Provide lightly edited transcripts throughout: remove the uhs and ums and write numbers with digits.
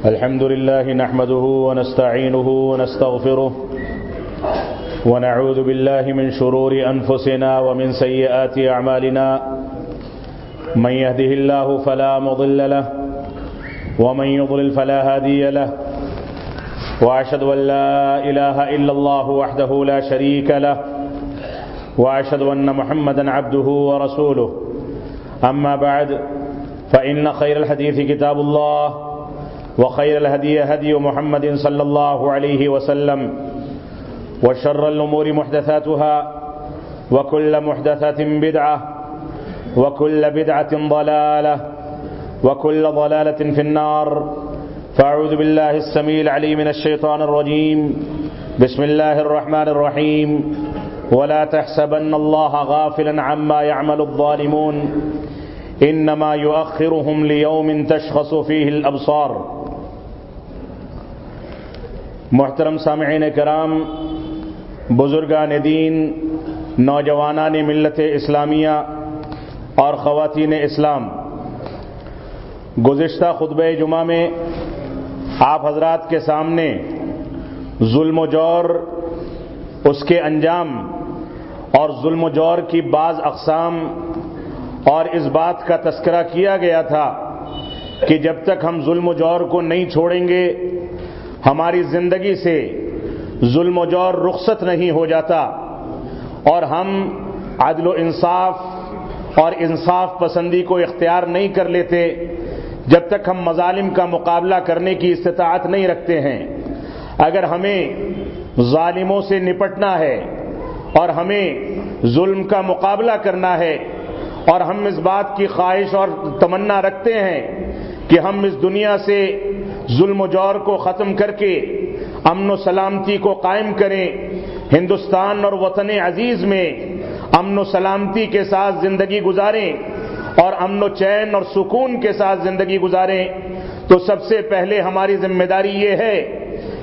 الحمد لله نحمده ونستعينه ونستغفره ونعوذ بالله من شرور أنفسنا ومن سيئات أعمالنا من يهده الله فلا مضل له ومن يضلل فلا هادي له وأشهد أن لا إله إلا الله وحده لا شريك له وأشهد أن محمدا عبده ورسوله أما بعد فإن خير الحديث كتاب الله وخير الهدي هدي محمد صلى الله عليه وسلم وشر الأمور محدثاتها وكل محدثة بدعة وكل بدعة ضلالة وكل ضلالة في النار فأعوذ بالله السميع العليم من الشيطان الرجيم بسم الله الرحمن الرحيم ولا تحسبن الله غافلا عما يعمل الظالمون انما يؤخرهم ليوم تشخص فيه الابصار۔ محترم سامعین کرام، بزرگان دین، نوجوانان ملت اسلامیہ اور خواتین اسلام، گزشتہ خطبہ جمعہ میں آپ حضرات کے سامنے ظلم و جور، اس کے انجام اور ظلم و جور کی بعض اقسام اور اس بات کا تذکرہ کیا گیا تھا کہ جب تک ہم ظلم و جور کو نہیں چھوڑیں گے ہماری زندگی سے ظلم و جور رخصت نہیں ہو جاتا اور ہم عدل و انصاف اور انصاف پسندی کو اختیار نہیں کر لیتے جب تک ہم مظالم کا مقابلہ کرنے کی استطاعت نہیں رکھتے ہیں۔ اگر ہمیں ظالموں سے نپٹنا ہے اور ہمیں ظلم کا مقابلہ کرنا ہے اور ہم اس بات کی خواہش اور تمنا رکھتے ہیں کہ ہم اس دنیا سے ظلم و جور کو ختم کر کے امن و سلامتی کو قائم کریں، ہندوستان اور وطن عزیز میں امن و سلامتی کے ساتھ زندگی گزاریں اور امن و چین اور سکون کے ساتھ زندگی گزاریں، تو سب سے پہلے ہماری ذمہ داری یہ ہے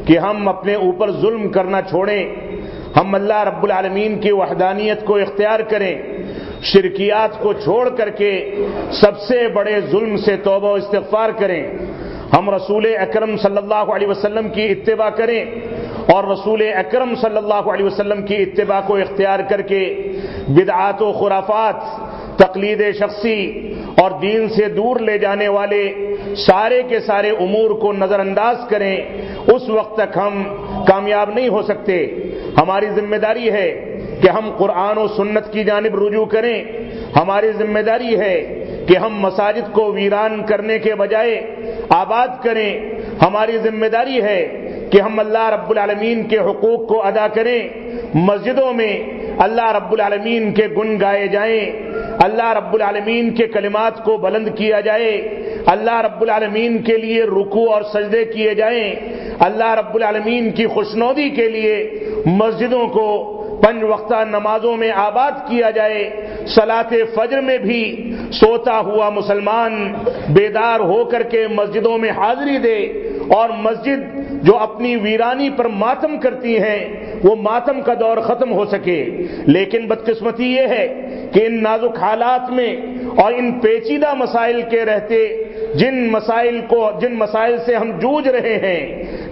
کہ ہم اپنے اوپر ظلم کرنا چھوڑیں، ہم اللہ رب العالمین کی وحدانیت کو اختیار کریں، شرکیات کو چھوڑ کر کے سب سے بڑے ظلم سے توبہ و استغفار کریں، ہم رسول اکرم صلی اللہ علیہ وسلم کی اتباع کریں اور رسول اکرم صلی اللہ علیہ وسلم کی اتباع کو اختیار کر کے بدعات و خرافات، تقلید شخصی اور دین سے دور لے جانے والے سارے کے سارے امور کو نظر انداز کریں۔ اس وقت تک ہم کامیاب نہیں ہو سکتے۔ ہماری ذمہ داری ہے کہ ہم قرآن و سنت کی جانب رجوع کریں، ہماری ذمہ داری ہے کہ ہم مساجد کو ویران کرنے کے بجائے آباد کریں، ہماری ذمہ داری ہے کہ ہم اللہ رب العالمین کے حقوق کو ادا کریں، مسجدوں میں اللہ رب العالمین کے گن گائے جائیں، اللہ رب العالمین کے کلمات کو بلند کیا جائے، اللہ رب العالمین کے لیے رکوع اور سجدے کیے جائیں، اللہ رب العالمین کی خوشنودی کے لیے مسجدوں کو 5 وقتہ نمازوں میں آباد کیا جائے، صلاۃ فجر میں بھی سوتا ہوا مسلمان بیدار ہو کر کے مسجدوں میں حاضری دے اور مسجد جو اپنی ویرانی پر ماتم کرتی ہیں وہ ماتم کا دور ختم ہو سکے۔ لیکن بدقسمتی یہ ہے کہ ان نازک حالات میں اور ان پیچیدہ مسائل کے رہتے جن مسائل سے ہم جوجھ رہے ہیں،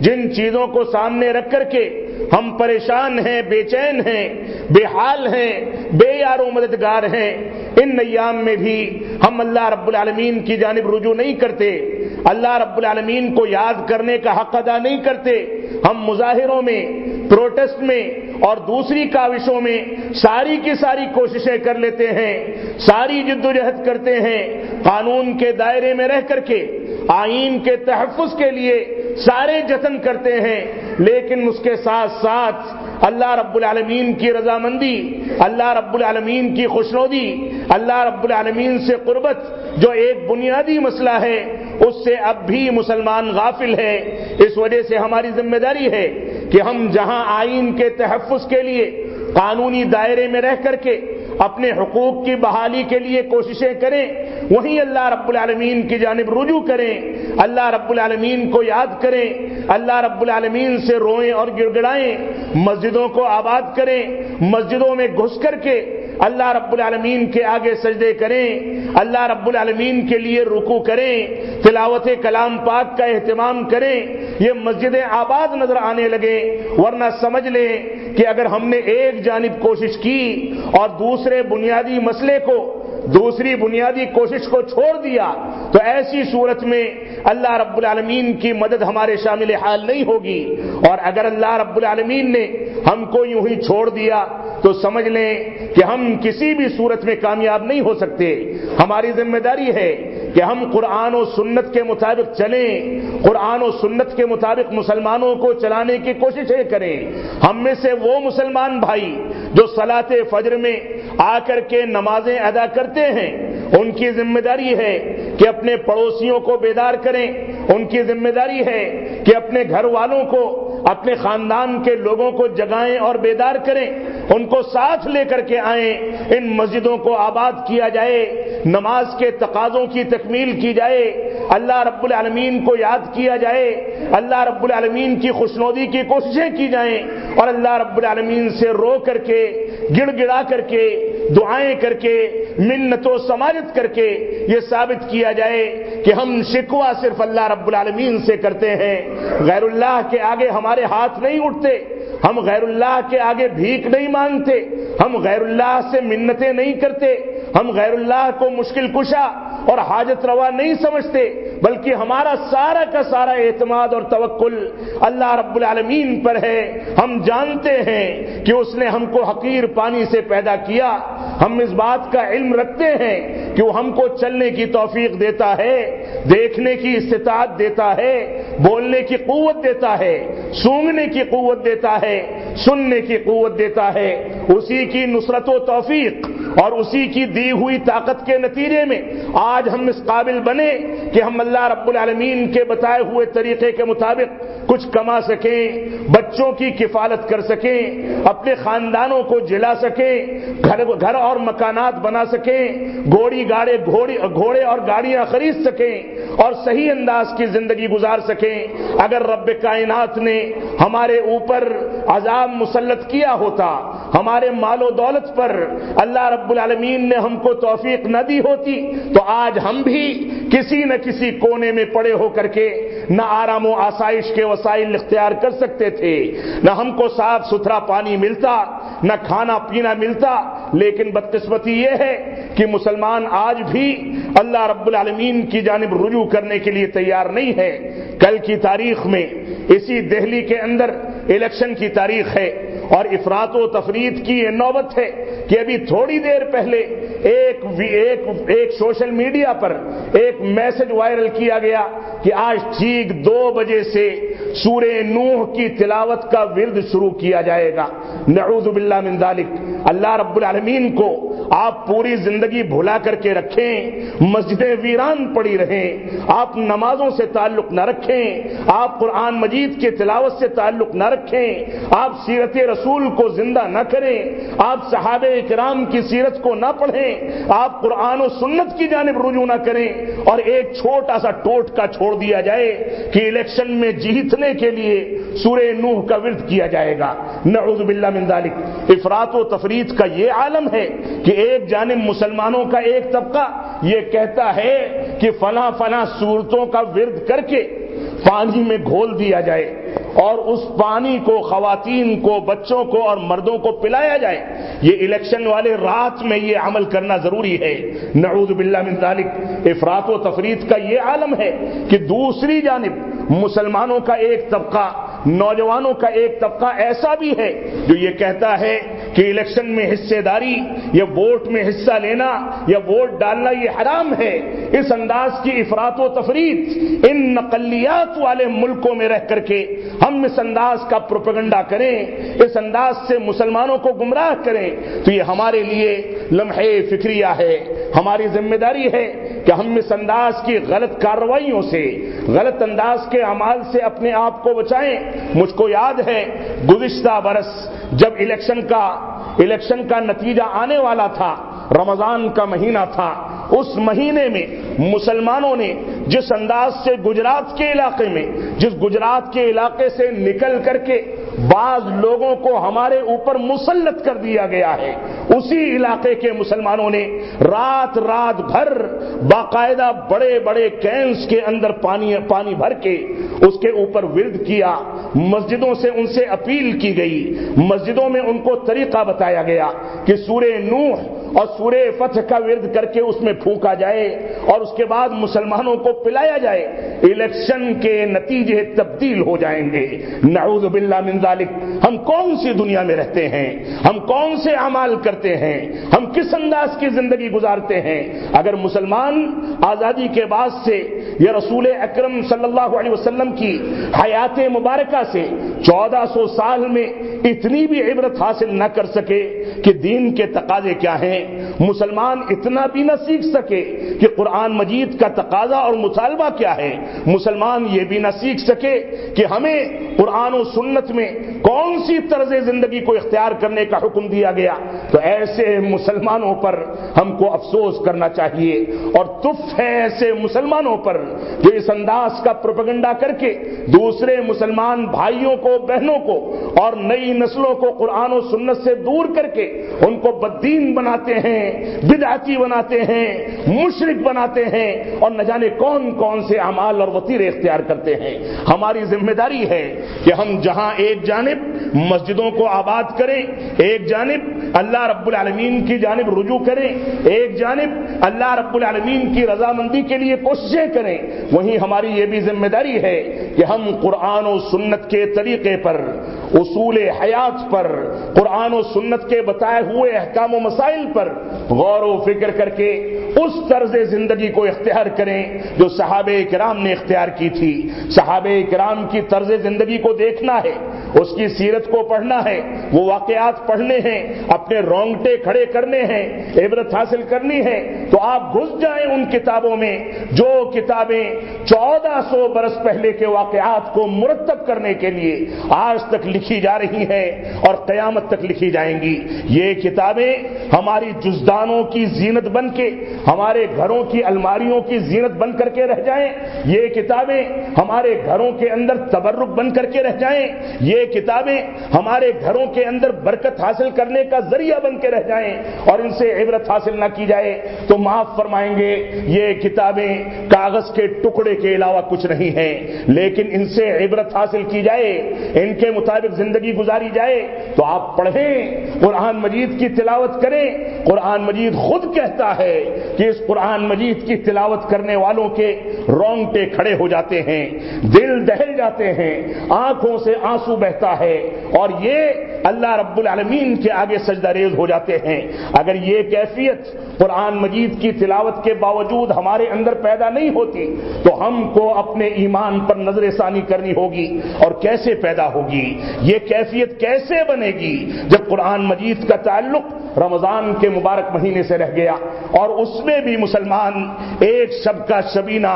جن چیزوں کو سامنے رکھ کر کے ہم پریشان ہیں، بے چین ہیں، بے حال ہیں، بے یار و مددگار ہیں، ان ایام میں بھی ہم اللہ رب العالمین کی جانب رجوع نہیں کرتے، اللہ رب العالمین کو یاد کرنے کا حق ادا نہیں کرتے۔ ہم مظاہروں میں، پروٹیسٹ میں اور دوسری کاوشوں میں ساری کی ساری کوششیں کر لیتے ہیں، ساری جدوجہد کرتے ہیں، قانون کے دائرے میں رہ کر کے آئین کے تحفظ کے لیے سارے جتن کرتے ہیں، لیکن اس کے ساتھ ساتھ اللہ رب العالمین کی رضامندی، اللہ رب العالمین کی خوشنودی، اللہ رب العالمین سے قربت جو ایک بنیادی مسئلہ ہے اس سے اب بھی مسلمان غافل ہے۔ اس وجہ سے ہماری ذمہ داری ہے کہ ہم جہاں آئین کے تحفظ کے لیے قانونی دائرے میں رہ کر کے اپنے حقوق کی بحالی کے لیے کوششیں کریں، وہیں اللہ رب العالمین کی جانب رجوع کریں، اللہ رب العالمین کو یاد کریں، اللہ رب العالمین سے روئیں اور گڑ گڑائیں، مسجدوں کو آباد کریں، مسجدوں میں گھس کر کے اللہ رب العالمین کے آگے سجدے کریں، اللہ رب العالمین کے لیے رکوع کریں، تلاوت کلام پاک کا اہتمام کریں، یہ مسجدیں آباد نظر آنے لگیں۔ ورنہ سمجھ لیں کہ اگر ہم نے ایک جانب کوشش کی اور دوسری بنیادی کوشش کو چھوڑ دیا تو ایسی صورت میں اللہ رب العالمین کی مدد ہمارے شامل حال نہیں ہوگی، اور اگر اللہ رب العالمین نے ہم کو یوں ہی چھوڑ دیا تو سمجھ لیں کہ ہم کسی بھی صورت میں کامیاب نہیں ہو سکتے۔ ہماری ذمہ داری ہے کہ ہم قرآن و سنت کے مطابق چلیں، قرآن و سنت کے مطابق مسلمانوں کو چلانے کی کوششیں کریں۔ ہم میں سے وہ مسلمان بھائی جو صلاۃ فجر میں آ کر کے نمازیں ادا کرتے ہیں، ان کی ذمہ داری ہے کہ اپنے پڑوسیوں کو بیدار کریں، ان کی ذمہ داری ہے کہ اپنے گھر والوں کو، اپنے خاندان کے لوگوں کو جگائیں اور بیدار کریں، ان کو ساتھ لے کر کے آئیں، ان مسجدوں کو آباد کیا جائے، نماز کے تقاضوں کی تکمیل کی جائے، اللہ رب العالمین کو یاد کیا جائے، اللہ رب العالمین کی خوشنودی کی کوششیں کی جائیں، اور اللہ رب العالمین سے رو کر کے، گڑ گڑا کر کے، دعائیں کر کے، منت و سماجت کر کے یہ ثابت کیا جائے کہ ہم شکوہ صرف اللہ رب العالمین سے کرتے ہیں، غیر اللہ کے آگے ہمارے ہاتھ نہیں اٹھتے، ہم غیر اللہ کے آگے بھیک نہیں مانگتے، ہم غیر اللہ سے منتیں نہیں کرتے، ہم غیر اللہ کو مشکل کشا اور حاجت روا نہیں سمجھتے، بلکہ ہمارا سارا کا سارا اعتماد اور توکل اللہ رب العالمین پر ہے۔ ہم جانتے ہیں کہ اس نے ہم کو حقیر پانی سے پیدا کیا، ہم اس بات کا علم رکھتے ہیں کہ وہ ہم کو چلنے کی توفیق دیتا ہے، دیکھنے کی استطاعت دیتا ہے، بولنے کی قوت دیتا ہے، سونگنے کی قوت دیتا ہے، سننے کی قوت دیتا ہے۔ اسی کی نصرت و توفیق اور اسی کی دی ہوئی طاقت کے نتیجے میں آج ہم اس قابل بنے کہ ہم اللہ رب العالمین کے بتائے ہوئے طریقے کے مطابق کچھ کما سکیں، بچوں کی کفالت کر سکیں، اپنے خاندانوں کو جلا سکیں، گھر اور مکانات بنا سکیں، گھوڑے اور گاڑیاں خرید سکیں اور صحیح انداز کی زندگی گزار سکیں۔ اگر رب کائنات نے ہمارے اوپر عذاب مسلط کیا ہوتا، ہمارے مال و دولت پر اللہ رب العالمین نے ہم کو توفیق نہ دی ہوتی تو آج ہم بھی کسی نہ کسی کونے میں پڑے ہو کر کے نہ آرام و آسائش کے وسائل اختیار کر سکتے تھے، نہ ہم کو صاف ستھرا پانی ملتا، نہ کھانا پینا ملتا۔ لیکن بدقسمتی یہ ہے کہ مسلمان آج بھی اللہ رب العالمین کی جانب رجوع کرنے کے لیے تیار نہیں ہے۔ کل کی تاریخ میں اسی دہلی کے اندر الیکشن کی تاریخ ہے اور افراط و تفریط کی یہ نوبت ہے کہ ابھی تھوڑی دیر پہلے ایک سوشل میڈیا پر ایک میسج وائرل کیا گیا کہ آج ٹھیک 2 بجے سے سورہ نوح کی تلاوت کا ورد شروع کیا جائے گا۔ نعوذ باللہ من ذالک۔ اللہ رب العالمین کو آپ پوری زندگی بھلا کر کے رکھیں، مسجدیں ویران پڑی رہیں، آپ نمازوں سے تعلق نہ رکھیں، آپ قرآن مجید کے تلاوت سے تعلق نہ رکھیں، آپ سیرت رسول کو زندہ نہ کریں، آپ صحابہ کرام کی سیرت کو نہ پڑھیں، آپ قرآن و سنت کی جانب رجوع نہ کریں، اور ایک چھوٹا سا ٹوٹکا چھوڑ دیا جائے کہ الیکشن میں جیتنے کے لیے سورہ نوح کا ورد کیا جائے گا۔ نعوذ باللہ من ذالک۔ افراط و تفریط کا یہ عالم ہے کہ ایک جانب مسلمانوں کا ایک طبقہ یہ کہتا ہے کہ فلاں فلاں صورتوں کا ورد کر کے پانی میں گھول دیا جائے اور اس پانی کو خواتین کو، بچوں کو اور مردوں کو پلایا جائے۔ یہ الیکشن والے رات میں یہ عمل کرنا ضروری ہے۔ نعوذ باللہ من ذالک۔ افراط و تفریط کا یہ عالم ہے کہ دوسری جانب مسلمانوں کا ایک طبقہ، نوجوانوں کا ایک طبقہ ایسا بھی ہے جو یہ کہتا ہے کہ الیکشن میں حصے داری یا ووٹ میں حصہ لینا یا ووٹ ڈالنا یہ حرام ہے، اس انداز کی افراط و تفریط ان نقلیات والے ملکوں میں رہ کر کے ہم اس انداز کا پروپیگنڈا کریں، اس انداز سے مسلمانوں کو گمراہ کریں، تو یہ ہمارے لیے لمحے فکریہ ہے۔ ہماری ذمہ داری ہے کہ ہم اس انداز کی غلط کارروائیوں سے، غلط انداز کے اعمال سے اپنے آپ کو بچائیں۔ مجھ کو یاد ہے گزشتہ برس جب الیکشن کا نتیجہ آنے والا تھا، رمضان کا مہینہ تھا، اس مہینے میں مسلمانوں نے جس انداز سے گجرات کے علاقے سے نکل کر کے بعض لوگوں کو ہمارے اوپر مسلط کر دیا گیا ہے، اسی علاقے کے مسلمانوں نے رات بھر باقاعدہ بڑے بڑے کینس کے اندر پانی بھر کے اس کے اوپر ورد کیا، مسجدوں سے ان سے اپیل کی گئی، مسجدوں میں ان کو طریقہ بتایا گیا کہ سورہ نوح اور سورہ فتح کا ورد کر کے اس میں پھونکا جائے اور اس کے بعد مسلمانوں کو پلایا جائے، الیکشن کے نتیجے تبدیل ہو جائیں گے۔ نعوذ باللہ من ذالک۔ ہم کون سی دنیا میں رہتے ہیں؟ ہم کون سے اعمال کرتے ہیں؟ ہم کس انداز کی زندگی گزارتے ہیں؟ اگر مسلمان آزادی کے بعد سے یا رسول اکرم صلی اللہ علیہ وسلم کی حیات مبارکہ سے 1400 سال میں اتنی بھی عبرت حاصل نہ کر سکے کہ دین کے تقاضے کیا ہیں، مسلمان اتنا بھی نہ سیکھ سکے کہ قرآن مجید کا تقاضا اور مطالبہ کیا ہے، مسلمان یہ بھی نہ سیکھ سکے کہ ہمیں قرآن و سنت میں کون سی طرز زندگی کو اختیار کرنے کا حکم دیا گیا، تو ایسے مسلمانوں پر ہم کو افسوس کرنا چاہیے اور تف ہے ایسے مسلمانوں پر جو اس انداز کا پروپیگنڈا کر کے دوسرے مسلمان بھائیوں کو، بہنوں کو اور نئی نسلوں کو قرآن و سنت سے دور کر کے ان کو بددین بناتے ہیں، بدعتی بناتے ہیں، مشرک بناتے ہیں اور نہ جانے کون سے اعمال اور وتیرے اختیار کرتے ہیں۔ ہماری ذمہ داری ہے کہ ہم جہاں ایک جانب مسجدوں کو آباد کریں، ایک جانب اللہ رب العالمین کی جانب رجوع کریں، ایک جانب اللہ رب العالمین کی رضامندی کے لیے کوششیں کریں، وہیں ہماری یہ بھی ذمہ داری ہے کہ ہم قرآن و سنت کے طریقے پر، اصول حیات پر، قرآن و سنت کے بتائے ہوئے احکام و مسائل پر غور و فکر کر کے اس طرز زندگی کو اختیار کریں جو صحابہ کرام نے اختیار کی تھی۔ صحابہ کرام کی طرز زندگی کو دیکھنا ہے، اس کی سیرت کو پڑھنا ہے، وہ واقعات پڑھنے ہیں، اپنے رونگٹے کھڑے کرنے ہیں، عبرت حاصل کرنی ہے، تو آپ گھس جائیں ان کتابوں میں جو کتابیں 1400 برس پہلے کے واقعات کو مرتب کرنے کے لیے آج تک لکھی جا رہی ہیں اور قیامت تک لکھی جائیں گی۔ یہ کتابیں ہماری جزدانوں کی زینت بن کے، ہمارے گھروں کی الماریوں کی زینت بن کر کے رہ جائیں، یہ کتابیں ہمارے گھروں کے اندر تبرک بن کر کے رہ جائیں، یہ کتابیں ہمارے گھروں کے اندر برکت حاصل کرنے کا ذریعہ بن کے رہ جائیں اور ان سے عبرت حاصل نہ کی جائے تو معاف فرمائیں گے یہ کتابیں کاغذ کے ٹکڑے کے علاوہ کچھ نہیں ہیں، لیکن ان سے عبرت حاصل کی جائے، ان کے مطابق زندگی گزاری جائے تو آپ پڑھیں، قرآن مجید کی تلاوت کریں۔ قرآن مجید خود کہتا ہے کہ اس قرآن مجید کی تلاوت کرنے والوں کے رونگٹے کھڑے ہو جاتے ہیں، دل دہل جاتے ہیں، آنکھوں سے آنسو بہتا ہے اور یہ اللہ رب العالمین کے آگے سجدہ ریز ہو جاتے ہیں۔ اگر یہ کیفیت قرآن مجید کی تلاوت کے باوجود ہمارے اندر پیدا نہیں ہوتی تو ہم کو اپنے ایمان پر نظر ثانی کرنی ہوگی، اور کیسے پیدا ہوگی، یہ کیفیت کیسے بنے گی جب قرآن مجید کا تعلق رمضان کے مبارک مہینے سے رہ گیا اور اس میں بھی مسلمان ایک شب کا شبینہ،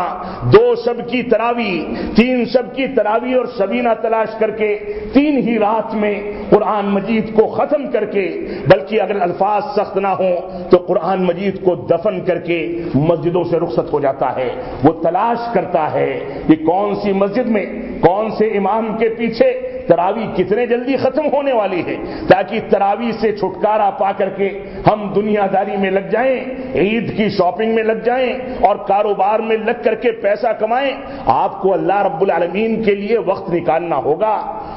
2 شب کی تراویح، 3 شب کی تراویح اور شبینہ تلاش کر کے 3 ہی رات میں قرآن مجید کو ختم کر کے، بلکہ اگر الفاظ سخت نہ ہوں تو قرآن مجید کو دفن کر کے مسجدوں سے رخصت ہو جاتا ہے۔ وہ تلاش کرتا ہے کہ کون سی مسجد میں، کون سے امام کے پیچھے تراویح کتنے جلدی ختم ہونے والی ہے، تاکہ تراویح سے چھٹکارا پا کر کے ہم دنیا داری میں لگ جائیں، عید کی شاپنگ میں لگ جائیں اور کاروبار میں لگ کر کے پیسہ کمائیں۔ آپ کو اللہ رب العالمین کے لیے وقت نکالنا ہوگا،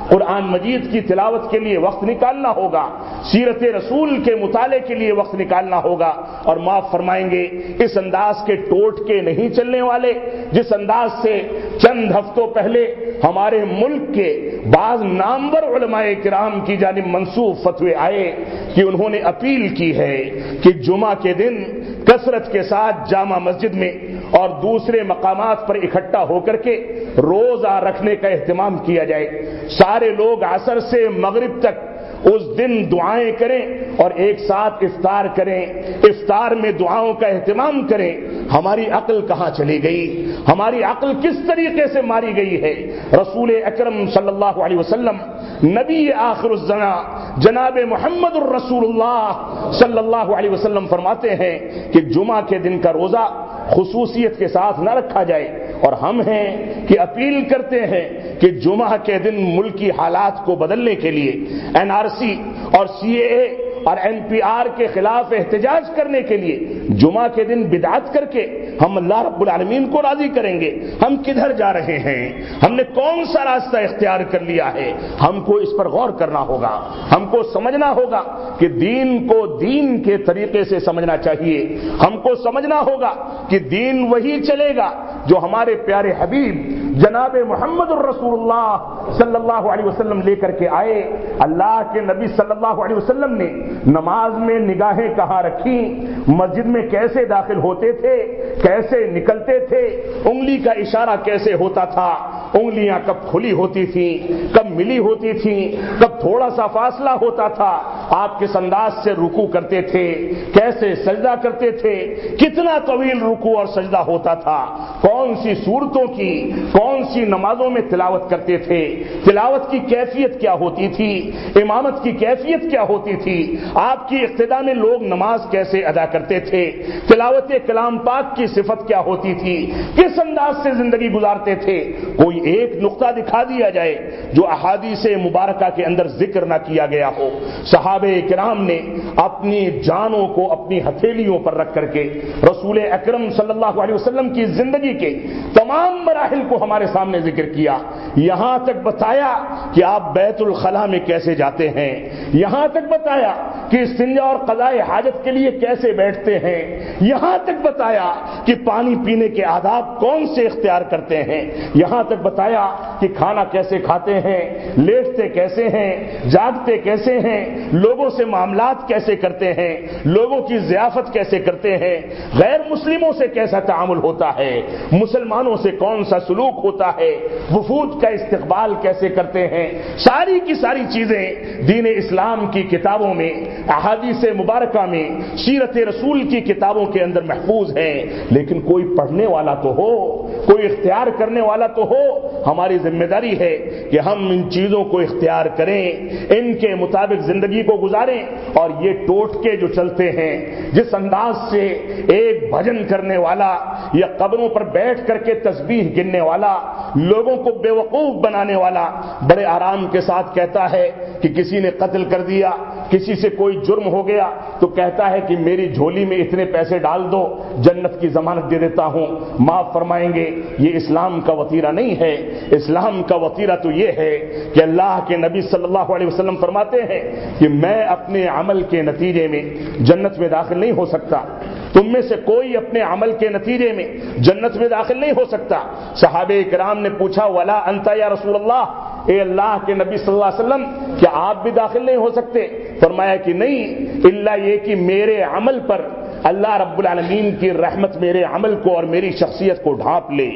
قرآن مجید کی تلاوت کے لیے وقت نکالنا ہوگا، سیرت رسول کے مطالعے کے لیے وقت نکالنا ہوگا، اور معاف فرمائیں گے اس انداز کے ٹوٹکے نہیں چلنے والے جس انداز سے چند ہفتوں پہلے ہمارے ملک کے بعض نامور علماء کرام کی جانب منسوب فتوے آئے کہ انہوں نے اپیل کی ہے کہ جمعہ کے دن کثرت کے ساتھ جامع مسجد میں اور دوسرے مقامات پر اکٹھا ہو کر کے روزہ رکھنے کا اہتمام کیا جائے. سارے لوگ عصر سے مغرب تک اس دن دعائیں کریں اور ایک ساتھ افطار کریں, افطار میں دعاؤں کا اہتمام کریں. ہماری عقل کہاں چلی گئی؟ ہماری عقل کس طریقے سے ماری گئی ہے؟ رسول اکرم صلی اللہ علیہ وسلم نبی آخر الزمان جناب محمد الرسول اللہ صلی اللہ علیہ وسلم فرماتے ہیں کہ جمعہ کے دن کا روزہ خصوصیت کے ساتھ نہ رکھا جائے, اور ہم ہیں کہ اپیل کرتے ہیں کہ جمعہ کے دن ملکی حالات کو بدلنے کے لیے NRC اور CAA اور NPR کے خلاف احتجاج کرنے کے لیے جمعہ کے دن بدعت کر کے ہم اللہ رب العالمین کو راضی کریں گے. ہم کدھر جا رہے ہیں؟ ہم نے کون سا راستہ اختیار کر لیا ہے؟ ہم کو اس پر غور کرنا ہوگا. ہم کو سمجھنا ہوگا کہ دین کو دین کے طریقے سے سمجھنا چاہیے. ہم کو سمجھنا ہوگا کہ دین وہی چلے گا جو ہمارے پیارے حبیب جناب محمد الرسول اللہ صلی اللہ علیہ وسلم لے کر کے آئے. اللہ کے نبی صلی اللہ علیہ وسلم نے نماز میں نگاہیں کہاں رکھی, مسجد میں کیسے داخل ہوتے تھے, کیسے نکلتے تھے, انگلی کا اشارہ کیسے ہوتا تھا, انگلیاں کب کھلی ہوتی تھیں, کب ملی ہوتی تھیں, کب تھوڑا سا فاصلہ ہوتا تھا, آپ کس انداز سے رکوع کرتے تھے, کیسے سجدہ کرتے تھے, کتنا طویل رکوع اور سجدہ ہوتا تھا, کون سی صورتوں کی کون سی نمازوں میں تلاوت کرتے تھے, تلاوت کی کیفیت کیا ہوتی تھی, امامت کی کیفیت کیا ہوتی تھی, آپ کی اقتداء میں لوگ نماز کیسے ادا کرتے تھے, تلاوت کلام پاک کی صفت کیا ہوتی تھی, کس انداز سے زندگی گزارتے تھے. کوئی ایک نقطہ دکھا دیا جائے جو احادیث مبارکہ کے اندر ذکر نہ کیا گیا ہو. صحابہ کرام نے اپنی جانوں کو اپنی ہتھیلیوں پر رکھ کر کے رسول اکرم صلی اللہ علیہ وسلم کی زندگی کے تمام مراحل کو ہمارے سامنے ذکر کیا. یہاں تک بتایا کہ آپ بیت الخلاء میں کیسے جاتے ہیں, یہاں تک بتایا کہ استنجا اور قضاء حاجت کے لیے کیسے بیٹھتے ہیں, یہاں تک بتایا کہ پانی پینے کے آداب کون سے اختیار کرتے ہیں, یہاں تک بتایا کہ کھانا کیسے کھاتے ہیں, لیٹتے کیسے ہیں, جاگتے کیسے ہیں, لوگوں سے معاملات کیسے کرتے ہیں, لوگوں کی ضیافت کیسے کرتے ہیں, غیر مسلموں سے کیسا تعامل ہوتا ہے, مسلمانوں سے کون سا سلوک ہوتا ہے, وفود کا استقبال کیسے کرتے ہیں. ساری کی ساری چیزیں دین اسلام کی کتابوں میں, احادیث مبارکہ میں, سیرت رسول کی کتابوں کے اندر محفوظ ہیں. لیکن کوئی پڑھنے والا تو ہو, کوئی اختیار کرنے والا تو ہو. ہماری ذمہ داری ہے کہ ہم ان چیزوں کو اختیار کریں, ان کے مطابق زندگی کو گزاریں. اور یہ ٹوٹکے جو چلتے ہیں, جس انداز سے ایک بھجن کرنے والا یا قبروں پر بیٹھ کر کے تسبیح گننے والا, لوگوں کو بے وقوف بنانے والا, بڑے آرام کے ساتھ کہتا ہے کہ کسی نے قتل کر دیا, کسی سے کوئی جرم ہو گیا تو کہتا ہے کہ میری جھولی میں اتنے پیسے ڈال دو, جنت کی ضمانت دے دیتا ہوں, معاف فرمائیں گے. یہ اسلام کا وتیرہ نہیں ہے. اسلام کا وتیرہ تو یہ ہے کہ اللہ کے نبی صلی اللہ علیہ وسلم فرماتے ہیں کہ میں اپنے عمل کے نتیجے میں جنت میں داخل نہیں ہو سکتا, تم میں سے کوئی اپنے عمل کے نتیجے میں جنت میں داخل نہیں ہو سکتا. صحابہ کرام نے پوچھا ولا انت یا رسول اللہ, اے اللہ کے نبی صلی اللہ علیہ وسلم کیا آپ بھی داخل نہیں ہو سکتے؟ فرمایا کہ نہیں, الا یہ کہ میرے عمل پر اللہ رب العالمین کی رحمت میرے عمل کو اور میری شخصیت کو ڈھانپ لے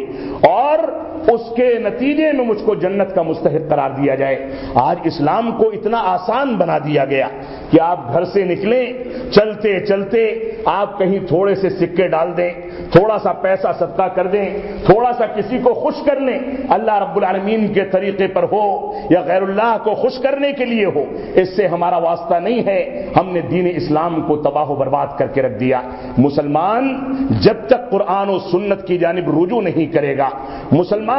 اور اس کے نتیجے میں مجھ کو جنت کا مستحق قرار دیا جائے. آج اسلام کو اتنا آسان بنا دیا گیا کہ آپ گھر سے نکلیں, چلتے چلتے آپ کہیں تھوڑے سے سکے ڈال دیں, تھوڑا سا پیسہ صدقہ کر دیں, تھوڑا سا کسی کو خوش کر لیں, اللہ رب العالمین کے طریقے پر ہو یا غیر اللہ کو خوش کرنے کے لیے ہو, اس سے ہمارا واسطہ نہیں ہے. ہم نے دین اسلام کو تباہ و برباد کر کے رکھ دیا. مسلمان جب تک قرآن و سنت کی جانب رجوع نہیں کرے گا, مسلمان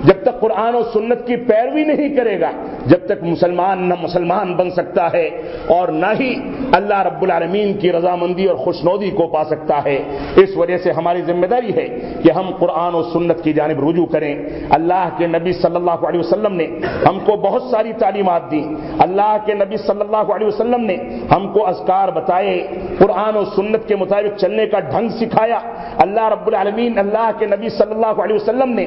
جب تک قرآن و سنت کی پیروی نہیں کرے گا, جب تک مسلمان نہ مسلمان بن سکتا ہے اور نہ ہی اللہ رب العالمین کی رضامندی اور خوشنودی کو پا سکتا ہے. اس وجہ سے ہماری ذمہ داری ہے کہ ہم قرآن و سنت کی جانب رجوع کریں. اللہ کے نبی صلی اللہ علیہ وسلم نے ہم کو بہت ساری تعلیمات دی. اللہ کے نبی صلی اللہ علیہ وسلم نے ہم کو اذکار بتائے, قرآن و سنت کے مطابق چلنے کا ڈھنگ سکھایا. اللہ رب العالمین, اللہ کے نبی صلی اللہ علیہ وسلم نے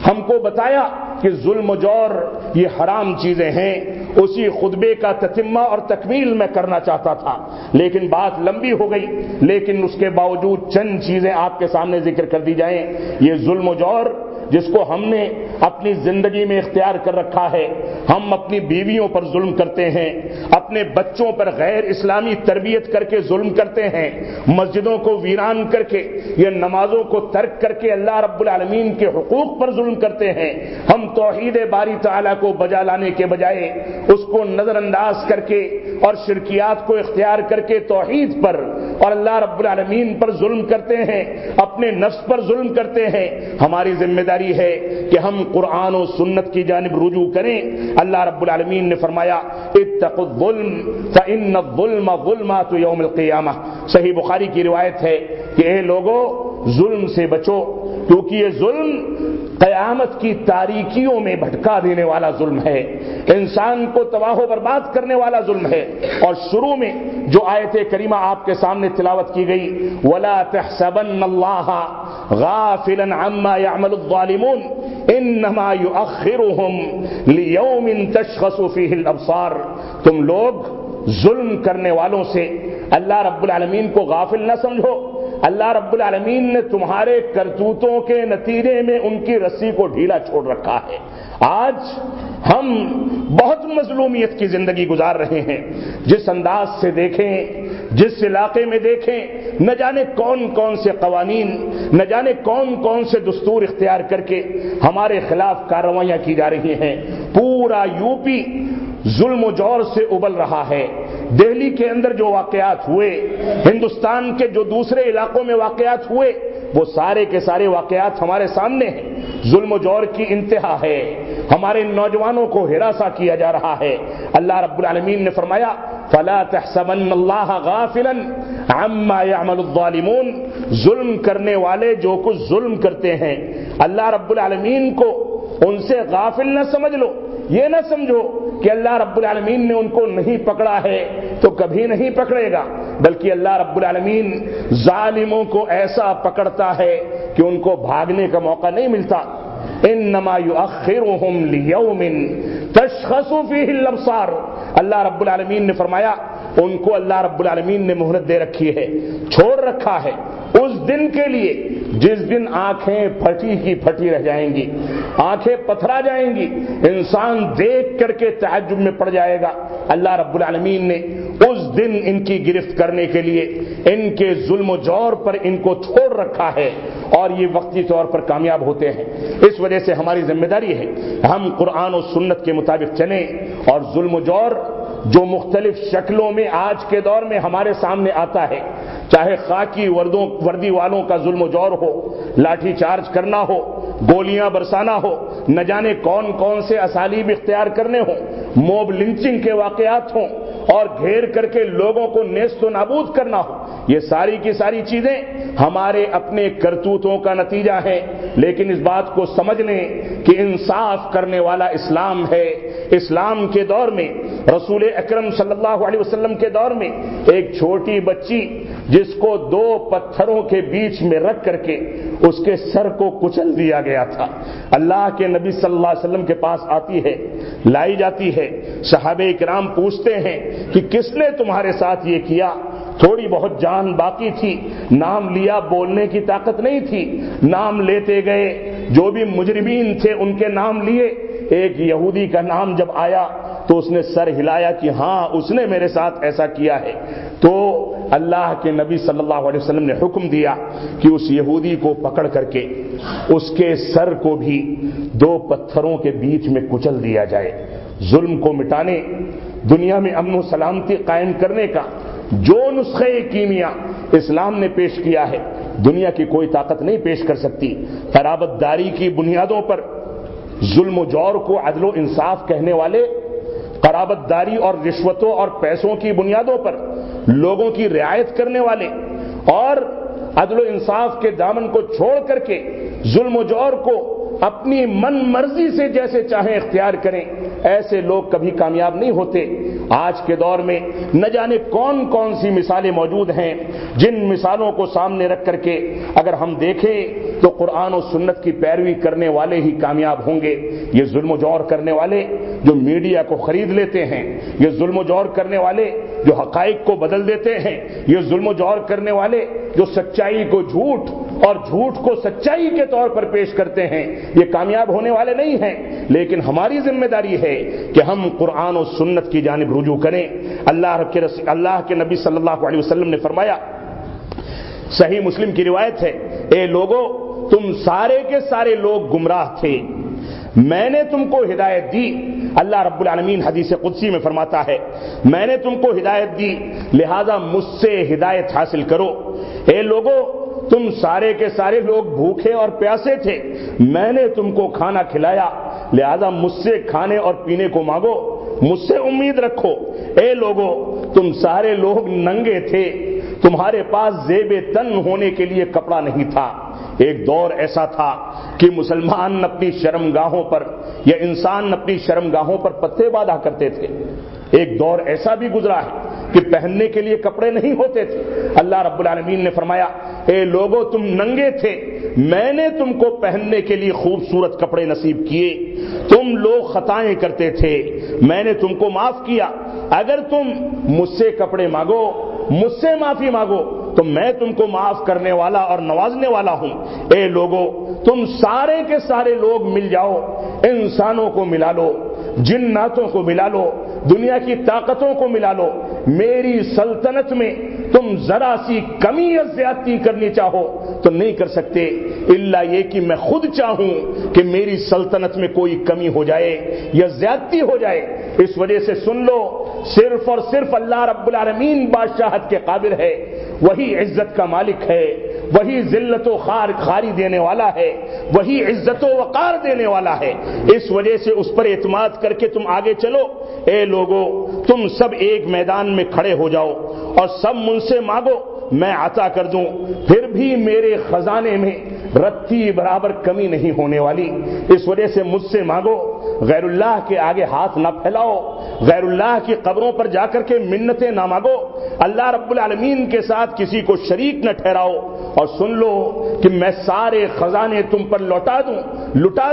ہم کو بتایا کہ ظلم و جور یہ حرام چیزیں ہیں، اسی خطبے کا تتمہ اور تکمیل میں کرنا چاہتا تھا، لیکن بات لمبی ہو گئی، لیکن اس کے باوجود چند چیزیں آپ کے سامنے ذکر کر دی جائیں۔ یہ ظلم و جور جس کو ہم نے اپنی زندگی میں اختیار کر رکھا ہے، ہم اپنی بیویوں پر ظلم کرتے ہیں، اپنے بچوں پر غیر اسلامی تربیت کر کے ظلم کرتے ہیں، مسجدوں کو ویران کر کے یا نمازوں کو ترک کر کے اللہ رب العالمین کے حقوق پر ظلم کرتے ہیں، ہم توحید باری تعالیٰ کو بجا لانے کے بجائے اس کو نظر انداز کر کے اور شرکیات کو اختیار کر کے توحید پر اور اللہ رب العالمین پر ظلم کرتے ہیں، اپنے نفس پر ظلم کرتے ہیں۔ ہماری ذمہ داری ہے کہ ہم قرآن و سنت کی جانب رجوع کریں۔ اللہ رب العالمین نے فرمایا اتقوا الظلم فإن الظلم ظلمات یوم القیامہ، صحیح بخاری کی روایت ہے کہ اے لوگو ظلم سے بچو، کیونکہ یہ ظلم قیامت کی تاریکیوں میں بھٹکا دینے والا ظلم ہے، انسان کو تباہ و برباد کرنے والا ظلم ہے۔ اور شروع میں جو آیت کریمہ آپ کے سامنے تلاوت کی گئی، وَلَا تَحْسَبَنَّ اللَّهَ غَافِلًا عَمَّا يَعْمَلُ الظَّالِمُونَ إِنَّمَا يُؤَخِّرُهُمْ لِيَوْمٍ تَشْخَصُ فِيهِ الْأَبْصَارُ، تم لوگ ظلم کرنے والوں سے اللہ رب العالمین کو غافل نہ سمجھو، اللہ رب العالمین نے تمہارے کرتوتوں کے نتیجے میں ان کی رسی کو ڈھیلا چھوڑ رکھا ہے۔ آج ہم بہت مظلومیت کی زندگی گزار رہے ہیں، جس انداز سے دیکھیں، جس علاقے میں دیکھیں، نہ جانے کون کون سے قوانین، نہ جانے کون کون سے دستور اختیار کر کے ہمارے خلاف کارروائیاں کی جا رہی ہیں۔ پورا یو پی ظلم و جور سے ابل رہا ہے۔ دہلی کے اندر جو واقعات ہوئے، ہندوستان کے جو دوسرے علاقوں میں واقعات ہوئے، وہ سارے کے سارے واقعات ہمارے سامنے ہیں۔ ظلم و جور کی انتہا ہے، ہمارے نوجوانوں کو ہراساں کیا جا رہا ہے۔ اللہ رب العالمین نے فرمایا فَلَا تَحْسَبَنَّ اللَّهَ غَافِلًا عَمَّا يَعْمَلُ الظَّالِمُونَ، ظلم کرنے والے جو کچھ ظلم کرتے ہیں، اللہ رب العالمین کو ان سے غافل نہ سمجھ لو، یہ نہ سمجھو کہ اللہ رب العالمین نے ان کو نہیں پکڑا ہے تو کبھی نہیں پکڑے گا، بلکہ اللہ رب العالمین ظالموں کو ایسا پکڑتا ہے کہ ان کو بھاگنے کا موقع نہیں ملتا۔ انما یؤخرهم لیوم تشخص فیہ الابصار، اللہ رب العالمین نے فرمایا ان کو اللہ رب العالمین نے مہلت دے رکھی ہے، چھوڑ رکھا ہے اس دن کے لیے جس دن آنکھیں پھٹی کی پھٹی رہ جائیں گی، آنکھیں پتھرا جائیں گی، انسان دیکھ کر کے تعجب میں پڑ جائے گا۔ اللہ رب العالمین نے اس دن ان کی گرفت کرنے کے لیے ان کے ظلم و جور پر ان کو چھوڑ رکھا ہے، اور یہ وقتی طور پر کامیاب ہوتے ہیں۔ اس وجہ سے ہماری ذمہ داری ہے ہم قرآن و سنت کے مطابق چلیں، اور ظلم و جور جو مختلف شکلوں میں آج کے دور میں ہمارے سامنے آتا ہے، چاہے خاکی وردی والوں کا ظلم و جور ہو، لاٹھی چارج کرنا ہو، گولیاں برسانا ہو، نہ جانے کون کون سے اسالیب اختیار کرنے ہوں، موب لنچنگ کے واقعات ہوں، اور گھیر کر کے لوگوں کو نیست و نابود کرنا ہو، یہ ساری کی ساری چیزیں ہمارے اپنے کرتوتوں کا نتیجہ ہے۔ لیکن اس بات کو سمجھ لیں کہ انصاف کرنے والا اسلام ہے۔ اسلام کے دور میں، رسول اکرم صلی اللہ علیہ وسلم کے دور میں، ایک چھوٹی بچی جس کو 2 پتھروں کے بیچ میں رکھ کر کے اس کے سر کو کچل دیا گیا تھا، اللہ کے نبی صلی اللہ علیہ وسلم کے پاس آتی ہے، لائی جاتی ہے، صحابہ کرام پوچھتے ہیں کہ کس نے تمہارے ساتھ یہ کیا؟ تھوڑی بہت جان باقی تھی، نام لیا، بولنے کی طاقت نہیں تھی، نام لیتے گئے، جو بھی مجرمین تھے ان کے نام لیے۔ ایک یہودی کا نام جب آیا تو اس نے سر ہلایا کہ ہاں اس نے میرے ساتھ ایسا کیا ہے۔ تو اللہ کے نبی صلی اللہ علیہ وسلم نے حکم دیا کہ اس یہودی کو پکڑ کر کے اس کے سر کو بھی 2 پتھروں کے بیچ میں کچل دیا جائے۔ ظلم کو مٹانے، دنیا میں امن و سلامتی قائم کرنے کا جو نسخہ کیمیا اسلام نے پیش کیا ہے، دنیا کی کوئی طاقت نہیں پیش کر سکتی۔ قرابت داری کی بنیادوں پر ظلم و جور کو عدل و انصاف کہنے والے، قرابت داری اور رشوتوں اور پیسوں کی بنیادوں پر لوگوں کی رعایت کرنے والے، اور عدل و انصاف کے دامن کو چھوڑ کر کے ظلم و جور کو اپنی من مرضی سے جیسے چاہیں اختیار کریں، ایسے لوگ کبھی کامیاب نہیں ہوتے۔ آج کے دور میں نہ جانے کون کون سی مثالیں موجود ہیں، جن مثالوں کو سامنے رکھ کر کے اگر ہم دیکھیں تو قرآن و سنت کی پیروی کرنے والے ہی کامیاب ہوں گے۔ یہ ظلم و جور کرنے والے جو میڈیا کو خرید لیتے ہیں، یہ ظلم و جور کرنے والے جو حقائق کو بدل دیتے ہیں، یہ ظلم و جور کرنے والے جو سچائی کو جھوٹ اور جھوٹ کو سچائی کے طور پر پیش کرتے ہیں، یہ کامیاب ہونے والے نہیں ہیں۔ لیکن ہماری ذمہ داری ہے کہ ہم قرآن و سنت کی جانب رجوع کریں۔ اللہ کے نبی صلی اللہ علیہ وسلم نے فرمایا، صحیح مسلم کی روایت ہے، اے لوگو تم سارے کے سارے لوگ گمراہ تھے، میں نے تم کو ہدایت دی۔ اللہ رب العالمین حدیث قدسی میں فرماتا ہے، میں نے تم کو ہدایت دی لہذا مجھ سے ہدایت حاصل کرو۔ اے لوگو تم سارے کے سارے لوگ بھوکے اور پیاسے تھے، میں نے تم کو کھانا کھلایا لہذا مجھ سے کھانے اور پینے کو مانگو، مجھ سے امید رکھو۔ اے لوگو تم سارے لوگ ننگے تھے، تمہارے پاس زیب تن ہونے کے لیے کپڑا نہیں تھا۔ ایک دور ایسا تھا کہ مسلمان اپنی شرمگاہوں پر یا انسان اپنی شرمگاہوں پر پتے باندھا کرتے تھے۔ ایک دور ایسا بھی گزرا ہے کہ پہننے کے لیے کپڑے نہیں ہوتے تھے۔ اللہ رب العالمین نے فرمایا، اے لوگو تم ننگے تھے، میں نے تم کو پہننے کے لیے خوبصورت کپڑے نصیب کیے، تم لوگ خطائیں کرتے تھے، میں نے تم کو معاف کیا، اگر تم مجھ سے کپڑے مانگو، مجھ سے معافی مانگو تو میں تم کو معاف کرنے والا اور نوازنے والا ہوں۔ اے لوگو تم سارے کے سارے لوگ مل جاؤ، انسانوں کو ملا لو، جناتوں کو ملا لو، دنیا کی طاقتوں کو ملا لو، میری سلطنت میں تم ذرا سی کمی یا زیادتی کرنی چاہو تو نہیں کر سکتے، الا یہ کہ میں خود چاہوں کہ میری سلطنت میں کوئی کمی ہو جائے یا زیادتی ہو جائے۔ اس وجہ سے سن لو، صرف اور صرف اللہ رب العالمین بادشاہت کے قابل ہے، وہی عزت کا مالک ہے، وہی ذلت و خاری دینے والا ہے، وہی عزت و وقار دینے والا ہے۔ اس وجہ سے اس پر اعتماد کر کے تم آگے چلو۔ اے لوگو تم سب ایک میدان میں کھڑے ہو جاؤ اور سب مجھ سے مانگو، میں عطا کر دوں، پھر بھی میرے خزانے میں رتی برابر کمی نہیں ہونے والی۔ اس وجہ سے مجھ سے مانگو، غیر اللہ کے آگے ہاتھ نہ پھیلاؤ، غیر اللہ کی قبروں پر جا کر کے منتیں نہ مانگو، اللہ رب العالمین کے ساتھ کسی کو شریک نہ ٹھہراؤ، اور سن لو کہ میں سارے خزانے تم پر لٹا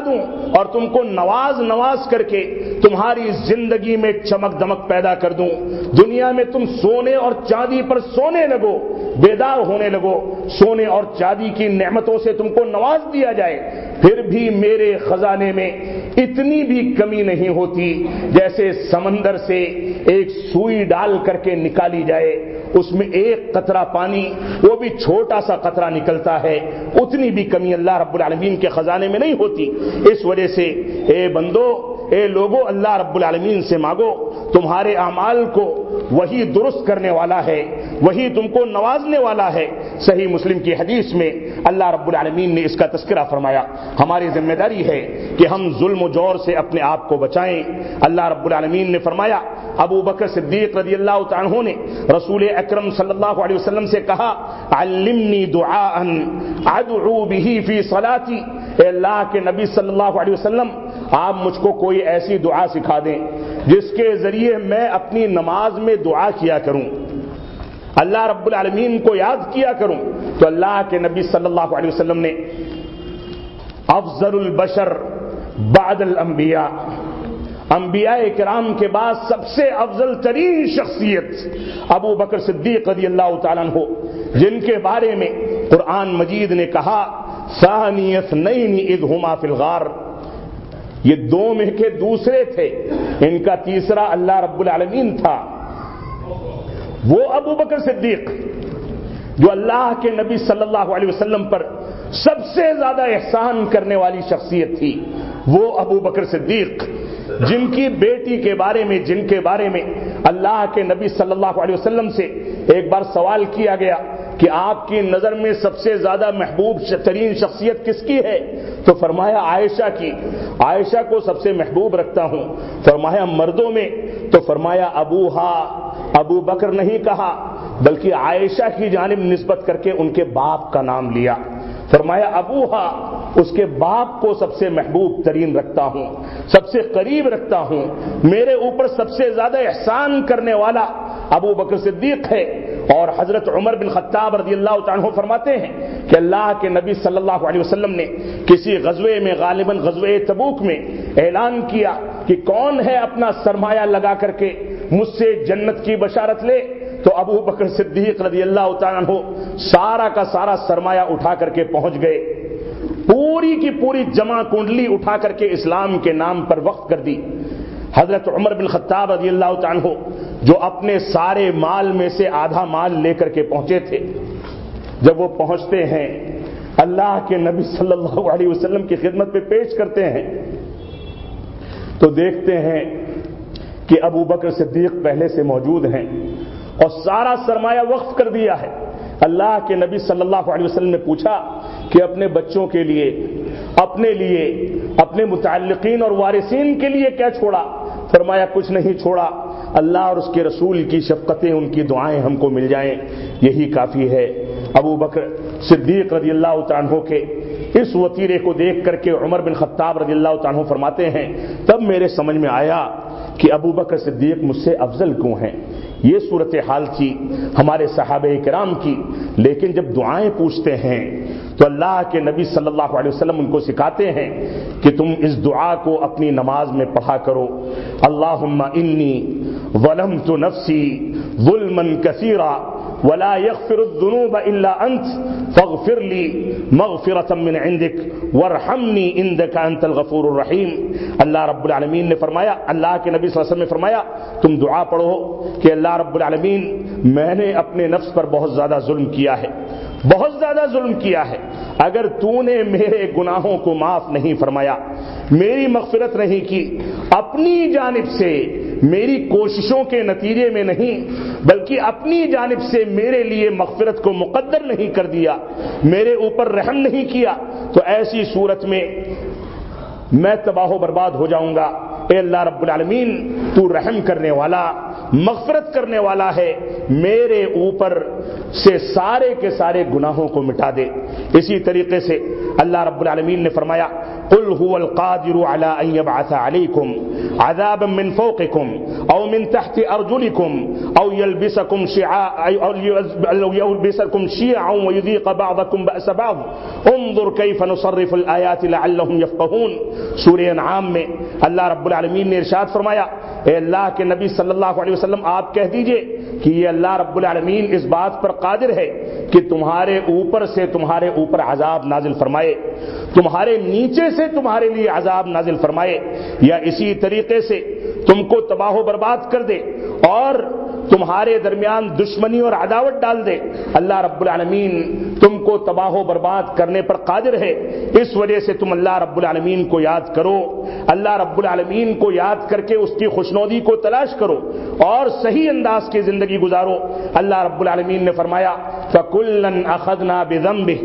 دوں اور تم کو نواز کر کے تمہاری زندگی میں چمک دمک پیدا کر دوں۔ دنیا میں تم سونے اور چاندی پر سونے لگو، بیدار ہونے لگو، سونے اور چاندی کی نعمتوں سے تم کو نواز دیا جائے، پھر بھی میرے خزانے میں اتنی بھی کمی نہیں ہوتی جیسے سمندر سے ایک سوئی ڈال کر کے نکالی جائے، اس میں ایک قطرہ پانی، وہ بھی چھوٹا سا قطرہ نکلتا ہے، اتنی بھی کمی اللہ رب العالمین کے خزانے میں نہیں ہوتی۔ اس وجہ سے اے بندو، اے لوگو، اللہ رب العالمین سے مانگو، تمہارے اعمال کو وہی درست کرنے والا ہے، وہی تم کو نوازنے والا ہے۔ صحیح مسلم کی حدیث میں اللہ رب العالمین نے اس کا تذکرہ فرمایا۔ ہماری ذمہ داری ہے کہ ہم ظلم و جور سے اپنے آپ کو بچائیں۔ اللہ رب العالمین نے فرمایا، ابو بکر صدیق رضی اللہ تعالیٰ عنہ نے رسول اکرم صلی اللہ علیہ وسلم سے کہا، علمنی دعاء ادعو به فی صلاتی، اے اللہ کے نبی صلی اللہ علیہ وسلم آپ مجھ کو کوئی ایسی دعا سکھا دیں جس کے ذریعے میں اپنی نماز میں دعا کیا کروں، اللہ رب العالمین کو یاد کیا کروں۔ تو اللہ کے نبی صلی اللہ علیہ وسلم نے افضل البشر بعد الانبیاء، انبیاء کرام کے بعد سب سے افضل ترین شخصیت ابو بکر صدیق رضی اللہ تعالیٰ عنہ، جن کے بارے میں قرآن مجید نے کہا، ثانی اثنین اذ ہما فی الغار، یہ دو میں کے دوسرے تھے، ان کا تیسرا اللہ رب العالمین تھا۔ وہ ابو بکر صدیق جو اللہ کے نبی صلی اللہ علیہ وسلم پر سب سے زیادہ احسان کرنے والی شخصیت تھی، وہ ابو بکر صدیق جن کی بیٹی کے بارے میں، جن کے بارے میں اللہ کے نبی صلی اللہ علیہ وسلم سے ایک بار سوال کیا گیا کہ آپ کی نظر میں سب سے زیادہ محبوب ترین شخصیت کس کی ہے؟ تو فرمایا عائشہ کی، عائشہ کو سب سے محبوب رکھتا ہوں۔ فرمایا مردوں میں؟ تو فرمایا ابو بکر نہیں کہا بلکہ عائشہ کی جانب نسبت کر کے ان کے باپ کا نام لیا، فرمایا ابوہا، اس کے باپ کو سب سے محبوب ترین رکھتا ہوں، سب سے قریب رکھتا ہوں، میرے اوپر سب سے زیادہ احسان کرنے والا ابو بکر صدیق ہے۔ اور حضرت عمر بن خطاب رضی اللہ تعالیٰ عنہ فرماتے ہیں کہ اللہ کے نبی صلی اللہ علیہ وسلم نے کسی غزوے میں، غالباً غزوے تبوک میں، اعلان کیا کہ کون ہے اپنا سرمایہ لگا کر کے مجھ سے جنت کی بشارت لے، تو ابو بکر صدیق رضی اللہ تعالیٰ عنہ سارا کا سارا سرمایہ اٹھا کر کے پہنچ گئے، پوری کی پوری جمع کنڈلی اٹھا کر کے اسلام کے نام پر وقف کر دی۔ حضرت عمر بن خطاب رضی اللہ تعالیٰ عنہ جو اپنے سارے مال میں سے آدھا مال لے کر کے پہنچے تھے، جب وہ پہنچتے ہیں اللہ کے نبی صلی اللہ علیہ وسلم کی خدمت پہ پیش کرتے ہیں تو دیکھتے ہیں کہ ابو بکر صدیق پہلے سے موجود ہیں اور سارا سرمایہ وقف کر دیا ہے۔ اللہ کے نبی صلی اللہ علیہ وسلم نے پوچھا کہ اپنے بچوں کے لیے، اپنے لیے، اپنے متعلقین اور وارثین کے لیے کیا چھوڑا؟ فرمایا کچھ نہیں چھوڑا، اللہ اور اس کے رسول کی شفقتیں، ان کی دعائیں ہم کو مل جائیں، یہی کافی ہے۔ ابو بکر صدیق رضی اللہ تعالیٰ عنہ کے اس وتیرے کو دیکھ کر کے عمر بن خطاب رضی اللہ تعالیٰ عنہ فرماتے ہیں تب میرے سمجھ میں آیا کہ ابو بکر صدیق مجھ سے افضل کیوں ہیں۔ یہ صورتحال تھی ہمارے صحابہ کرام کی، لیکن جب دعائیں پوچھتے ہیں تو اللہ کے نبی صلی اللہ علیہ وسلم ان کو سکھاتے ہیں کہ تم اس دعا کو اپنی نماز میں پڑھا کرو، اللہم انی ظلمت نفسی ظلما کثیرا ولا یغفر الذنوب الا انت فاغفر لی مغفرۃ من عندک وارحمنی انک انت الغفور الرحیم۔ اللہ رب العالمین نے فرمایا، اللہ کے نبی صلی اللہ علیہ وسلم نے فرمایا تم دعا پڑھو کہ اللہ رب العالمین میں نے اپنے نفس پر بہت زیادہ ظلم کیا ہے، بہت زیادہ ظلم کیا ہے، اگر تو نے میرے گناہوں کو معاف نہیں فرمایا، میری مغفرت نہیں کی، اپنی جانب سے میری کوششوں کے نتیجے میں نہیں بلکہ اپنی جانب سے میرے لیے مغفرت کو مقدر نہیں کر دیا، میرے اوپر رحم نہیں کیا، تو ایسی صورت میں میں تباہ و برباد ہو جاؤں گا۔ اے اللہ رب العالمین تو رحم کرنے والا، مغفرت کرنے والا ہے، میرے اوپر سے سارے کے سارے گناہوں کو مٹا دے۔ اسی طریقے سے اللہ رب العالمین نے فرمایا قل هو القادر على ان يبعث عليكم عذابا من فوقكم او من تحت ارجلكم او يلبسكم شيعا ويذيق بعضكم باس بعض انظر كيف نصرف الايات لعلهم يفقهون۔ سورہ انعام میں اللہ رب العالمین نے ارشاد فرمایا اے اللہ کے نبی صلی اللہ علیہ وسلم آپ کہہ دیجئے کہ یہ اللہ رب العالمین اس بات پر قادر ہے کہ تمہارے اوپر سے تمہارے اوپر عذاب نازل فرمائے، تمہارے نیچے سے تمہارے لیے عذاب نازل فرمائے، یا اسی طریقے سے تم کو تباہ و برباد کر دے اور تمہارے درمیان دشمنی اور عداوت ڈال دے۔ اللہ رب العالمین تم کو تباہ و برباد کرنے پر قادر ہے، اس وجہ سے تم اللہ رب العالمین کو یاد کرو، اللہ رب العالمین کو یاد کر کے اس کی خوشنودی کو تلاش کرو اور صحیح انداز کی زندگی گزارو۔ اللہ رب العالمین نے فرمایا فَكُلًّا أَخَذْنَا بِذَنبِهِ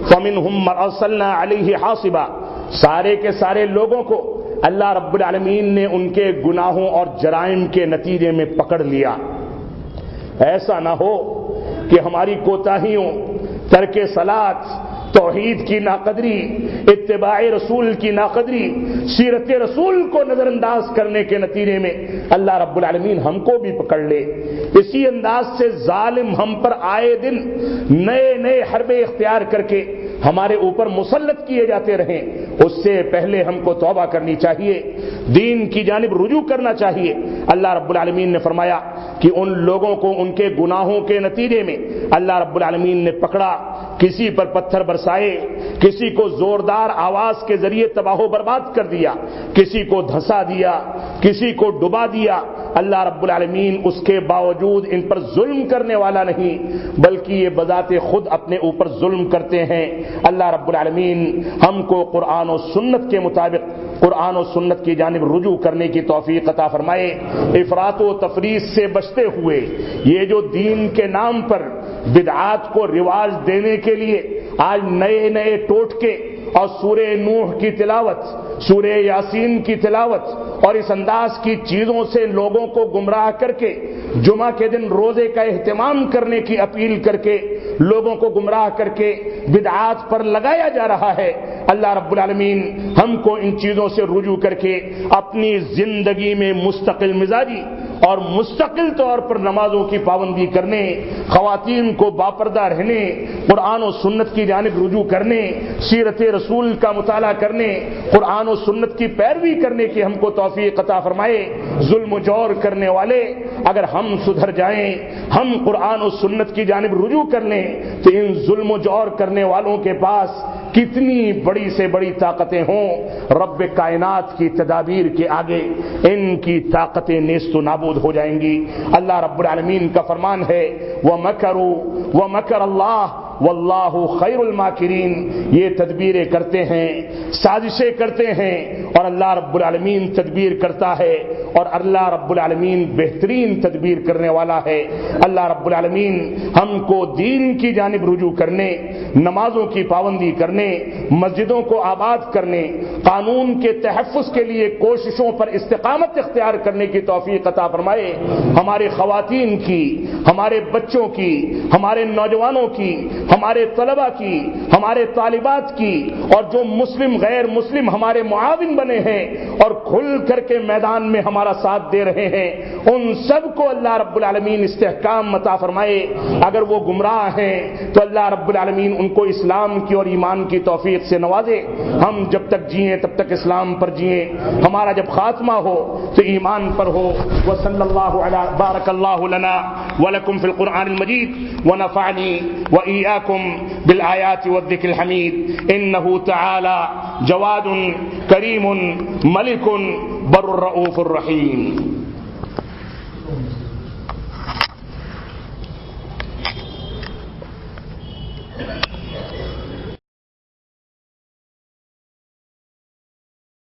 فَمِنْهُمْ مَنْ أَرْسَلْنَا عَلَيْهِ حَاصِبًا، سارے کے سارے لوگوں کو اللہ رب العالمین نے ان کے گناہوں اور جرائم کے نتیجے میں پکڑ لیا۔ ایسا نہ ہو کہ ہماری کوتاہیوں، ترک صلاۃ، توحید کی ناقدری، اتباع رسول کی ناقدری، سیرت رسول کو نظر انداز کرنے کے نتیجے میں اللہ رب العالمین ہم کو بھی پکڑ لے۔ اسی انداز سے ظالم ہم پر آئے دن نئے نئے حربے اختیار کر کے ہمارے اوپر مسلط کیے جاتے رہیں، اس سے پہلے ہم کو توبہ کرنی چاہیے، دین کی جانب رجوع کرنا چاہیے۔ اللہ رب العالمین نے فرمایا کہ ان لوگوں کو ان کے گناہوں کے نتیجے میں اللہ رب العالمین نے پکڑا، کسی پر پتھر برسائے، کسی کو زوردار آواز کے ذریعے تباہ و برباد کر دیا، کسی کو دھنسا دیا، کسی کو ڈبا دیا۔ اللہ رب العالمین اس کے باوجود ان پر ظلم کرنے والا نہیں بلکہ یہ بذات خود اپنے اوپر ظلم کرتے ہیں۔ اللہ رب العالمین ہم کو قرآن و سنت کے مطابق قرآن و سنت کی جانب رجوع کرنے کی توفیق عطا فرمائے۔ افراط و تفریط سے بچتے ہوئے یہ جو دین کے نام پر بدعات کو رواج دینے کے لیے آج نئے نئے ٹوٹکے اور سورہ نوح کی تلاوت، سورہ یاسین کی تلاوت اور اس انداز کی چیزوں سے لوگوں کو گمراہ کر کے جمعہ کے دن روزے کا اہتمام کرنے کی اپیل کر کے لوگوں کو گمراہ کر کے بدعات پر لگایا جا رہا ہے، اللہ رب العالمین ہم کو ان چیزوں سے رجوع کر کے اپنی زندگی میں مستقل مزاجی اور مستقل طور پر نمازوں کی پابندی کرنے، خواتین کو باپردہ رہنے، قرآن و سنت کی جانب رجوع کرنے، سیرت رسول کا مطالعہ کرنے، قرآن و سنت کی پیروی کرنے کی ہم کو توفیق عطا فرمائے۔ ظلم و جور کرنے والے اگر ہم سدھر جائیں، ہم قرآن و سنت کی جانب رجوع کر لیں تو ان ظلم و جور کرنے والوں کے پاس کتنی بڑی سے بڑی طاقتیں ہوں، رب کائنات کی تدابیر کے آگے ان کی طاقتیں نیست و نابود ہو جائیں گی۔ اللہ رب العالمین کا فرمان ہے وَمَكَرُوا وَمَكَرَ اللَّهُ واللہ خیر الماکرین، یہ تدبیریں کرتے ہیں، سازشیں کرتے ہیں، اور اللہ رب العالمین تدبیر کرتا ہے، اور اللہ رب العالمین بہترین تدبیر کرنے والا ہے۔ اللہ رب العالمین ہم کو دین کی جانب رجوع کرنے، نمازوں کی پابندی کرنے، مسجدوں کو آباد کرنے، قانون کے تحفظ کے لیے کوششوں پر استقامت اختیار کرنے کی توفیق عطا فرمائے۔ ہمارے خواتین کی، ہمارے بچوں کی، ہمارے نوجوانوں کی، ہمارے طلبہ کی، ہمارے طالبات کی، اور جو مسلم غیر مسلم ہمارے معاون بنے ہیں اور کھل کر کے میدان میں ہمارا ساتھ دے رہے ہیں، ان سب کو اللہ رب العالمین استحکام عطا فرمائے۔ اگر وہ گمراہ ہیں تو اللہ رب العالمین ان کو اسلام کی اور ایمان کی توفیق سے نوازے۔ ہم جب تک جئیں تب تک اسلام پر جئیں، ہمارا جب خاتمہ ہو تو ایمان پر ہو۔ وصلی اللہ علی بارک اللہ لنا ولکم فی القرآن المجید ونفعنی وإياكم بالآيات والذكر الحميد إنه تعالى جواد كريم ملك بر الرؤوف الرحيم۔